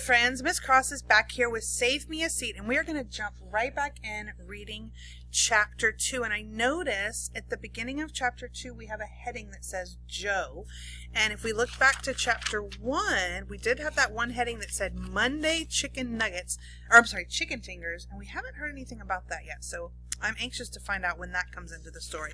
friends, Miss Cross is back here with Save Me a Seat, and we're going to jump right back in reading chapter 2. And I notice at the beginning of chapter 2 we have a heading that says Joe. And if we look back to chapter 1, we did have that one heading that said Monday chicken nuggets, or I'm sorry, chicken fingers, and we haven't heard anything about that yet. So I'm anxious to find out when that comes into the story.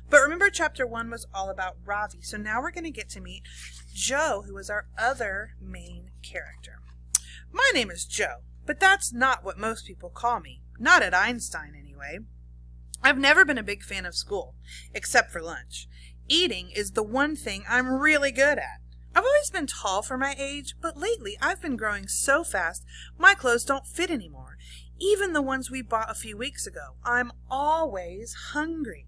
But remember, chapter 1 was all about Ravi. So now we're going to get to meet Joe, who is our other main character. My name is Joe, but that's not what most people call me. Not at Einstein, anyway. I've never been a big fan of school, except for lunch. Eating is the one thing I'm really good at. I've always been tall for my age, but lately I've been growing so fast my clothes don't fit anymore. Even the ones we bought a few weeks ago. I'm always hungry.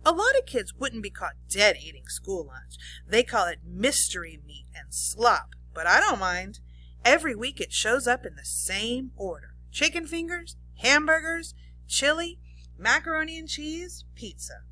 A lot of kids wouldn't be caught dead eating school lunch. They call it mystery meat and slop, but I don't mind. Every week it shows up in the same order. Chicken fingers, hamburgers, chili, macaroni and cheese, pizza.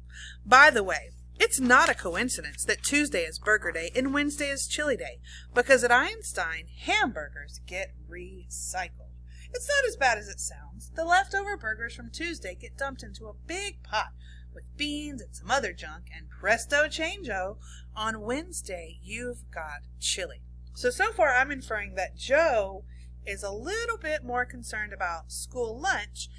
By the way, it's not a coincidence that Tuesday is Burger Day and Wednesday is Chili Day, because at Einstein, hamburgers get recycled. It's not as bad as it sounds. The leftover burgers from Tuesday get dumped into a big pot with beans and some other junk, and presto changeo, on Wednesday you've got chili. So far I'm inferring that Joe is a little bit more concerned about school lunch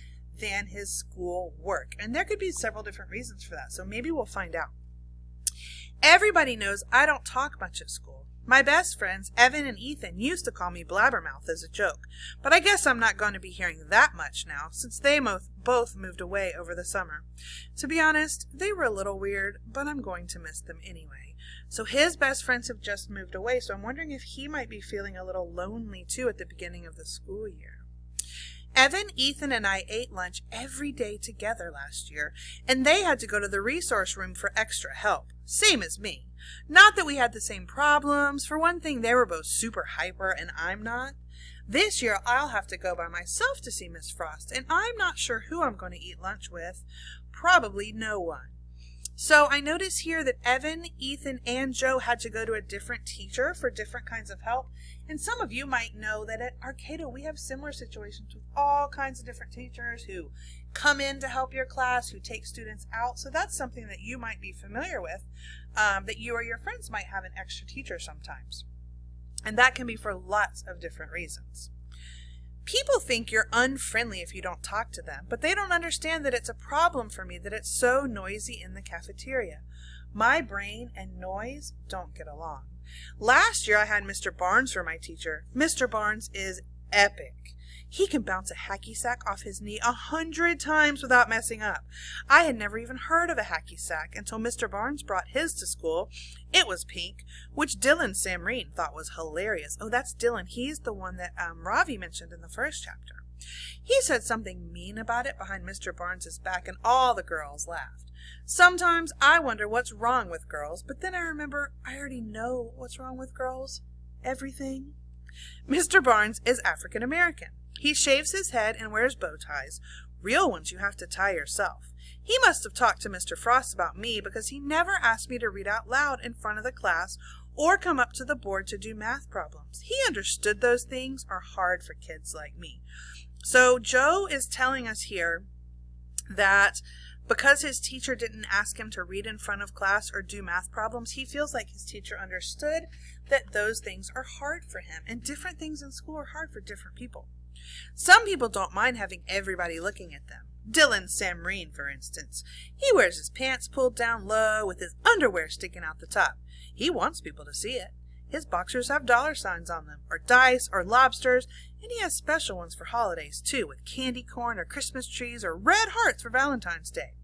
than his school work. And there could be several different reasons for that, so maybe we'll find out. Everybody knows I don't talk much at school. My best friends, Evan and Ethan, used to call me Blabbermouth as a joke, but I guess I'm not going to be hearing that much now, since they both moved away over the summer. To be honest, they were a little weird, but I'm going to miss them anyway. So his best friends have just moved away, so I'm wondering if he might be feeling a little lonely too at the beginning of the school year. Evan, Ethan, and I ate lunch every day together last year, and they had to go to the resource room for extra help. Same as me. Not that we had the same problems. For one thing, they were both super hyper, and I'm not. This year, I'll have to go by myself to see Miss Frost, and I'm not sure who I'm going to eat lunch with. Probably no one. So I notice here that Evan, Ethan, and Joe had to go to a different teacher for different kinds of help. And some of you might know that at Arcata we have similar situations with all kinds of different teachers who come in to help your class, who take students out. So that's something that you might be familiar with, that you or your friends might have an extra teacher sometimes. And that can be for lots of different reasons. People think you're unfriendly if you don't talk to them, but they don't understand that it's a problem for me that it's so noisy in the cafeteria. My brain and noise don't get along. Last year I had Mr. Barnes for my teacher. Mr. Barnes is epic. He can bounce a hacky sack off his knee 100 times without messing up. I had never even heard of a hacky sack until Mr. Barnes brought his to school. It was pink, which Dylan Samreen thought was hilarious. Oh, that's Dylan. He's the one that Ravi mentioned in the first chapter. He said something mean about it behind Mr. Barnes's back, and all the girls laughed. Sometimes I wonder what's wrong with girls, but then I remember I already know what's wrong with girls. Everything. Mr. Barnes is African American. He shaves his head and wears bow ties. Real ones you have to tie yourself. He must have talked to Mr. Frost about me because he never asked me to read out loud in front of the class or come up to the board to do math problems. He understood those things are hard for kids like me. So Joe is telling us here that because his teacher didn't ask him to read in front of class or do math problems, he feels like his teacher understood that those things are hard for him, and different things in school are hard for different people. Some people don't mind having everybody looking at them. Dylan Samreen, for instance. He wears his pants pulled down low with his underwear sticking out the top. He wants people to see it. His boxers have dollar signs on them, or dice, or lobsters, and he has special ones for holidays, too, with candy corn, or Christmas trees, or red hearts for Valentine's Day.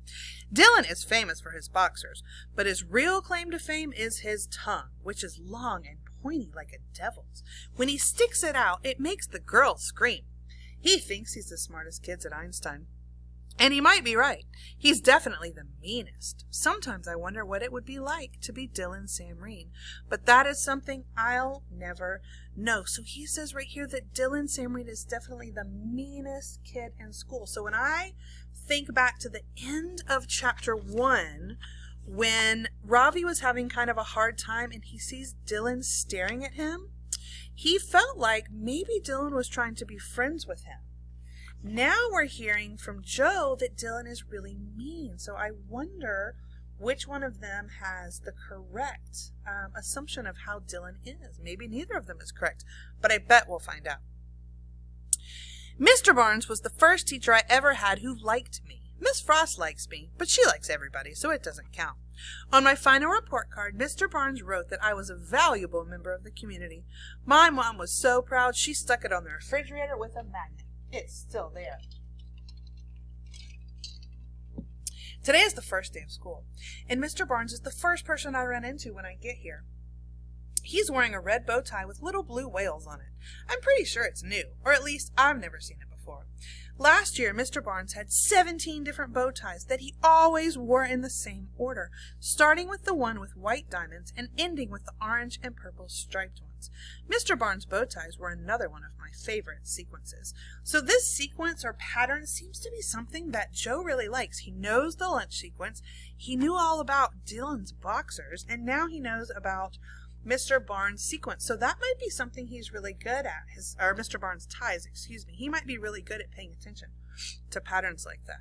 Dylan is famous for his boxers, but his real claim to fame is his tongue, which is long and pointy like a devil's. When he sticks it out, it makes the girls scream. He thinks he's the smartest kids at Einstein. And he might be right. He's definitely the meanest. Sometimes I wonder what it would be like to be Dylan Samreen. But that is something I'll never know. So he says right here that Dylan Samreen is definitely the meanest kid in school. So when I think back to the end of chapter 1, when Ravi was having kind of a hard time and he sees Dylan staring at him, He felt like maybe Dylan was trying to be friends with him. Now we're hearing from Joe that Dylan is really mean. So I wonder which one of them has the correct assumption of how Dylan is. Maybe neither of them is correct, but I bet we'll find out. Mr. Barnes was the first teacher I ever had who liked me. Miss Frost likes me, but she likes everybody, so it doesn't count. On my final report card, Mr. Barnes wrote that I was a valuable member of the community. My mom was so proud she stuck it on the refrigerator with a magnet. It's still there. Today is the first day of school, and Mr. Barnes is the first person I run into when I get here. He's wearing a red bow tie with little blue whales on it. I'm pretty sure it's new, or at least I've never seen it before. Last year, Mr. Barnes had 17 different bow ties that he always wore in the same order, starting with the one with white diamonds and ending with the orange and purple striped ones. Mr. Barnes' bow ties were another one of my favorite sequences. So this sequence or pattern seems to be something that Joe really likes. He knows the lunch sequence, he knew all about Dylan's boxers, and now he knows about Mr. Barnes' sequence. So that might be something he's really good at. Mr. Barnes' ties, excuse me. He might be really good at paying attention to patterns like that.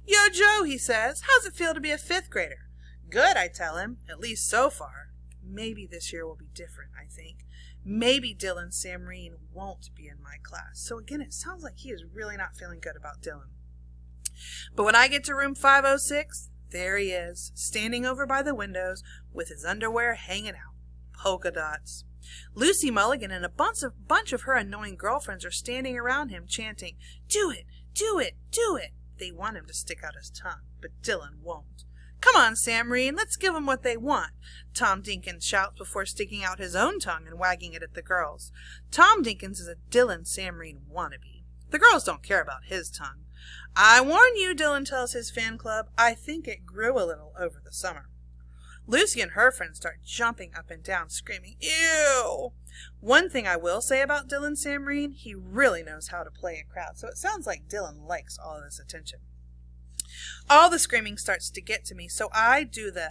Yo, Joe, he says, how's it feel to be a 5th grader? Good, I tell him, at least so far. Maybe this year will be different, I think. Maybe Dylan Samreen won't be in my class. So again, it sounds like he is really not feeling good about Dylan. But when I get to room 506, there he is, standing over by the windows with his underwear hanging out. Polka dots. Lucy Mulligan and a bunch of her annoying girlfriends are standing around him chanting, do it, do it, do it. They want him to stick out his tongue, but Dylan won't. Come on, Samreen, let's give them what they want, Tom Dinkins shouts before sticking out his own tongue and wagging it at the girls. Tom Dinkins is a Dylan Samreen wannabe. The girls don't care about his tongue. I warn you, Dylan tells his fan club, I think it grew a little over the summer. Lucy and her friends start jumping up and down, screaming, ew! One thing I will say about Dylan Samreen, he really knows how to play a crowd, so it sounds like Dylan likes all of this attention. All the screaming starts to get to me, so I do the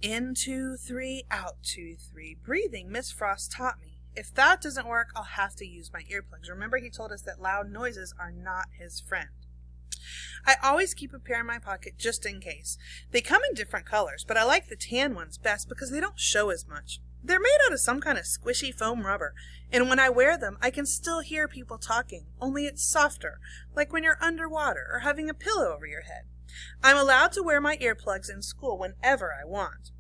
in 2, 3, out 2, 3 breathing Miss Frost taught me. If that doesn't work, I'll have to use my earplugs. Remember, he told us that loud noises are not his friend. I always keep a pair in my pocket just in case. They come in different colors, but I like the tan ones best because they don't show as much. They're made out of some kind of squishy foam rubber, and when I wear them, I can still hear people talking, only it's softer, like when you're underwater or having a pillow over your head. I'm allowed to wear my earplugs in school whenever I want,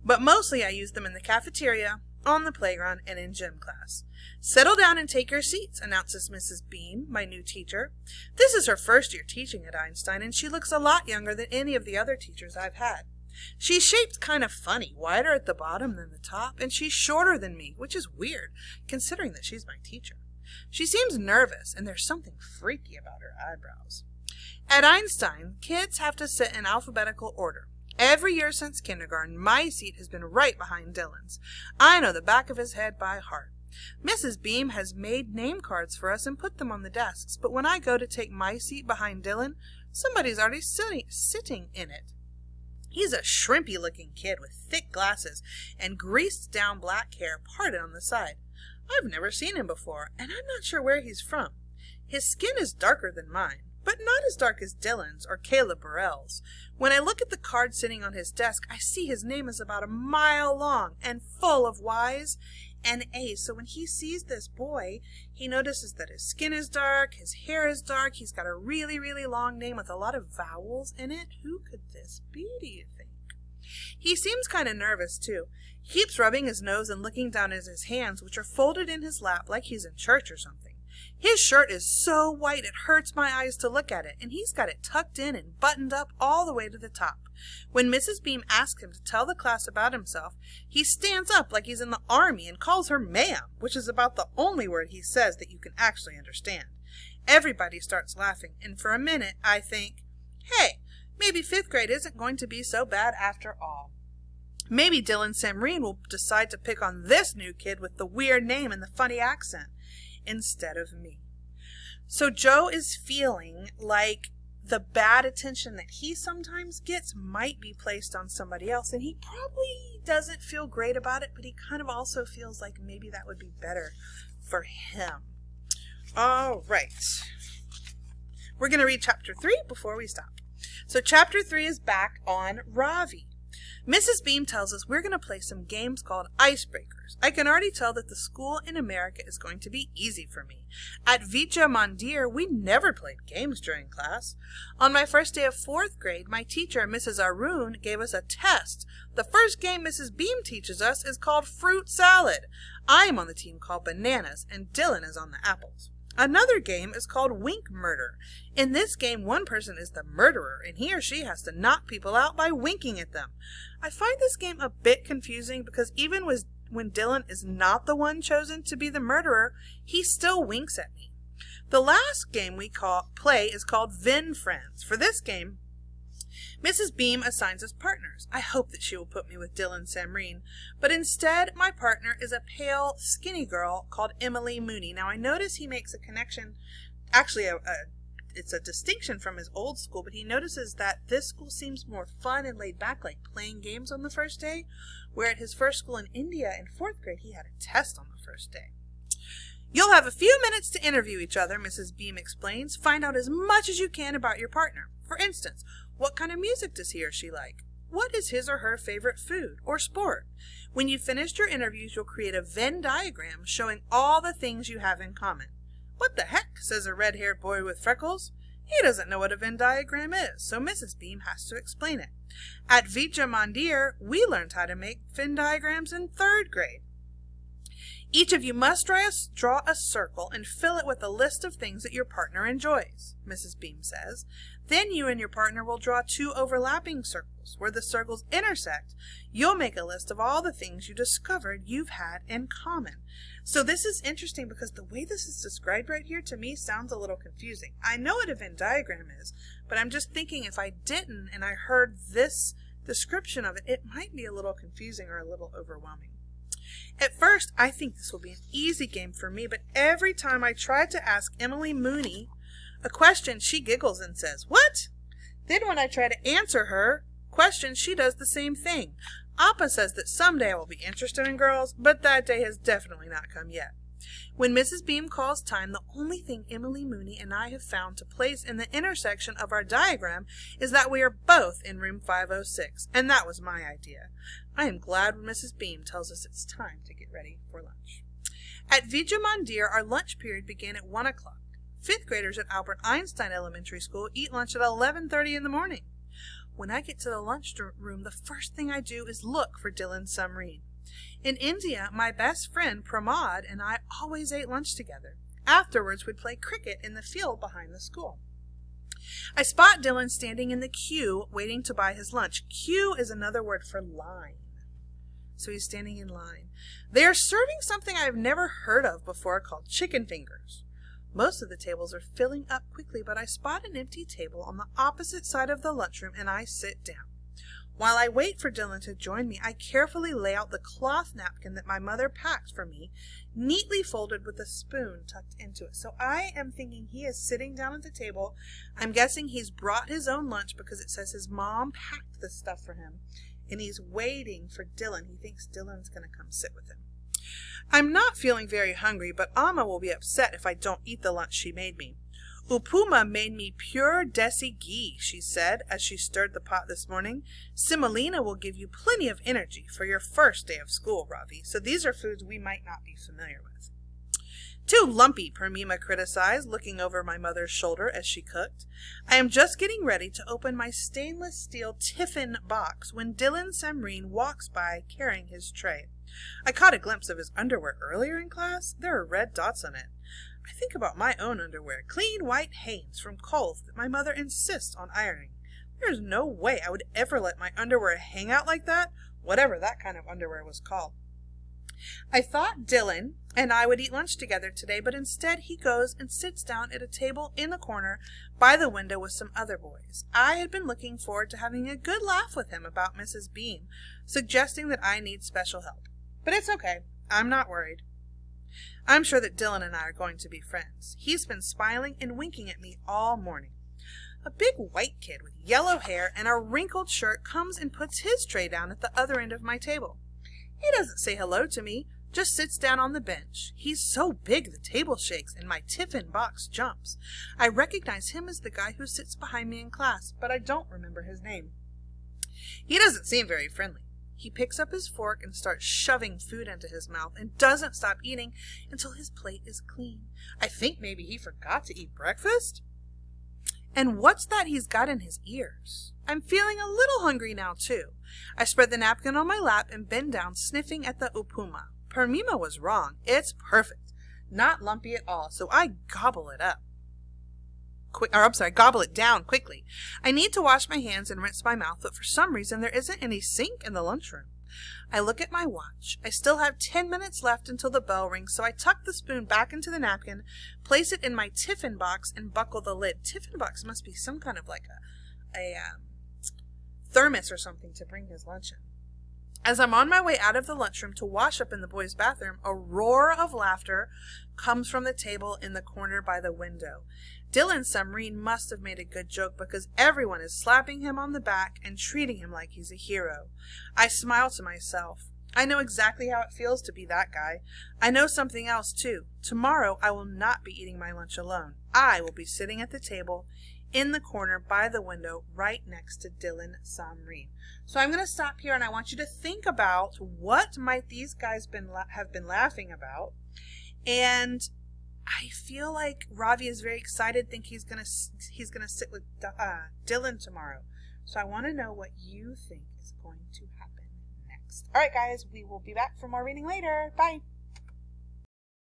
but mostly I use them in the cafeteria, on the playground, and in gym class. Settle down and take your seats, announces Mrs. Beam, my new teacher. This is her first year teaching at Einstein, and she looks a lot younger than any of the other teachers I've had. She's shaped kind of funny, wider at the bottom than the top, and she's shorter than me, which is weird, considering that she's my teacher. She seems nervous, and there's something freaky about her eyebrows. At Einstein, kids have to sit in alphabetical order. Every year since kindergarten, my seat has been right behind Dylan's. I know the back of his head by heart. Mrs. Beam has made name cards for us and put them on the desks, but when I go to take my seat behind Dylan, somebody's already sitting in it. He's a shrimpy-looking kid with thick glasses and greased-down black hair parted on the side. I've never seen him before, and I'm not sure where he's from. His skin is darker than mine, but not as dark as Dylan's or Caleb Burrell's. When I look at the card sitting on his desk, I see his name is about a mile long and full of Y's and A's. So when he sees this boy, he notices that his skin is dark, his hair is dark, he's got a really, really long name with a lot of vowels in it. Who could this be, do you think? He seems kind of nervous, too. He keeps rubbing his nose and looking down at his hands, which are folded in his lap like he's in church or something. His shirt is so white it hurts my eyes to look at it, and he's got it tucked in and buttoned up all the way to the top. When Mrs. Beam asks him to tell the class about himself, he stands up like he's in the army and calls her ma'am, which is about the only word he says that you can actually understand. Everybody starts laughing, and for a minute I think, hey, maybe 5th grade isn't going to be so bad after all. Maybe Dylan Samreen will decide to pick on this new kid with the weird name and the funny accent instead of me. So Joe is feeling like the bad attention that he sometimes gets might be placed on somebody else, and he probably doesn't feel great about it, but he kind of also feels like maybe that would be better for him. All right. We're going to read chapter 3 before we stop. So chapter 3 is back on Ravi. Mrs. Beam tells us we're going to play some games called icebreakers. I can already tell that the school in America is going to be easy for me. At Vidya Mandir, we never played games during class. On my first day of 4th grade, my teacher, Mrs. Arun, gave us a test. The first game Mrs. Beam teaches us is called fruit salad. I am on the team called bananas, and Dylan is on the apples. Another game is called Wink Murder. In this game, one person is the murderer, and he or she has to knock people out by winking at them. I find this game a bit confusing because even when Dylan is not the one chosen to be the murderer, he still winks at me. The last game we play is called Vin Friends. For this game, Mrs. Beam assigns us partners. I hope that she will put me with Dylan Samreen, but instead my partner is a pale, skinny girl called Emily Mooney. Now I notice he makes a connection, actually it's a distinction from his old school, but he notices that this school seems more fun and laid back, like playing games on the first day, where at his first school in India in 4th grade he had a test on the first day. You'll have a few minutes to interview each other, Mrs. Beam explains. Find out as much as you can about your partner. For instance, what kind of music does he or she like? What is his or her favorite food or sport? When you've finished your interviews, you'll create a Venn diagram showing all the things you have in common. What the heck, says a red-haired boy with freckles. He doesn't know what a Venn diagram is, so Mrs. Beam has to explain it. At Vidya Mandir, we learned how to make Venn diagrams in 3rd grade. Each of you must draw a circle and fill it with a list of things that your partner enjoys, Mrs. Beam says. Then you and your partner will draw 2 overlapping circles. Where the circles intersect, you'll make a list of all the things you discovered you've had in common. So this is interesting because the way this is described right here to me sounds a little confusing. I know what a Venn diagram is, but I'm just thinking if I didn't and I heard this description of it, it might be a little confusing or a little overwhelming. At first, I think this will be an easy game for me, but every time I try to ask Emily Mooney a question, she giggles and says, "What?" Then when I try to answer her question, she does the same thing. Appa says that someday I will be interested in girls, but that day has definitely not come yet. When Mrs. Beam calls time, the only thing Emily Mooney and I have found to place in the intersection of our diagram is that we are both in room 506, and that was my idea. I am glad when Mrs. Beam tells us it's time to get ready for lunch. At Vidya Mandir, our lunch period began at 1 o'clock. 5th graders at Albert Einstein Elementary School eat lunch at 11:30 in the morning. When I get to the lunch room, the first thing I do is look for Dylan Samreen. In India, my best friend Pramod and I always ate lunch together. Afterwards, we'd play cricket in the field behind the school. I spot Dylan standing in the queue waiting to buy his lunch. Queue is another word for line. So he's standing in line. They are serving something I've never heard of before called chicken fingers. Most of the tables are filling up quickly, but I spot an empty table on the opposite side of the lunchroom and I sit down. While I wait for Dylan to join me, I carefully lay out the cloth napkin that my mother packed for me, neatly folded with a spoon tucked into it. So I am thinking he is sitting down at the table. I'm guessing he's brought his own lunch because it says his mom packed this stuff for him. And he's waiting for Dylan. He thinks Dylan's going to come sit with him. I'm not feeling very hungry, but Amma will be upset if I don't eat the lunch she made me. Upuma made me pure desi ghee, she said as she stirred the pot this morning. Semolina will give you plenty of energy for your first day of school, Ravi, so these are foods we might not be familiar with. Too lumpy, Parmima criticized, looking over my mother's shoulder as she cooked. I am just getting ready to open my stainless steel tiffin box when Dylan Samreen walks by carrying his tray. I caught a glimpse of his underwear earlier in class. There are red dots on it. I think about my own underwear, clean white Hanes from Kohl's that my mother insists on ironing. There is no way I would ever let my underwear hang out like that, whatever that kind of underwear was called. I thought Dylan and I would eat lunch together today, but instead he goes and sits down at a table in the corner by the window with some other boys. I had been looking forward to having a good laugh with him about Mrs. Beam, suggesting that I need special help. But it's okay. I'm not worried. I'm sure that Dylan and I are going to be friends. He's been smiling and winking at me all morning. A big white kid with yellow hair and a wrinkled shirt comes and puts his tray down at the other end of my table. He doesn't say hello to me, just sits down on the bench. He's so big the table shakes and my tiffin box jumps. I recognize him as the guy who sits behind me in class, but I don't remember his name. He doesn't seem very friendly. He picks up his fork and starts shoving food into his mouth and doesn't stop eating until his plate is clean. I think maybe he forgot to eat breakfast. And what's that he's got in his ears? I'm feeling a little hungry now, too. I spread the napkin on my lap and bend down, sniffing at the upuma. Parmeema was wrong. It's perfect. Not lumpy at all, so I gobble it up. Gobble it down quickly. I need to wash my hands and rinse my mouth, but for some reason there isn't any sink in the lunchroom. I look at my watch. I still have 10 minutes left until the bell rings, so I tuck the spoon back into the napkin, place it in my tiffin box, and buckle the lid. Tiffin box must be some kind of like a thermos or something to bring his lunch in. As I'm on my way out of the lunchroom to wash up in the boys' bathroom, a roar of laughter comes from the table in the corner by the window. Dylan Sumreen must have made a good joke because everyone is slapping him on the back and treating him like he's a hero. I smile to myself. I know exactly how it feels to be that guy. I know something else too. Tomorrow I will not be eating my lunch alone. I will be sitting at the table in the corner by the window right next to Dylan Sumreen. So I'm going to stop here and I want you to think about what might these guys have been laughing about. And I feel like Ravi is very excited, think he's gonna sit with Dylan tomorrow. So I want to know what you think is going to happen next. All right, guys, we will be back for more reading later. Bye.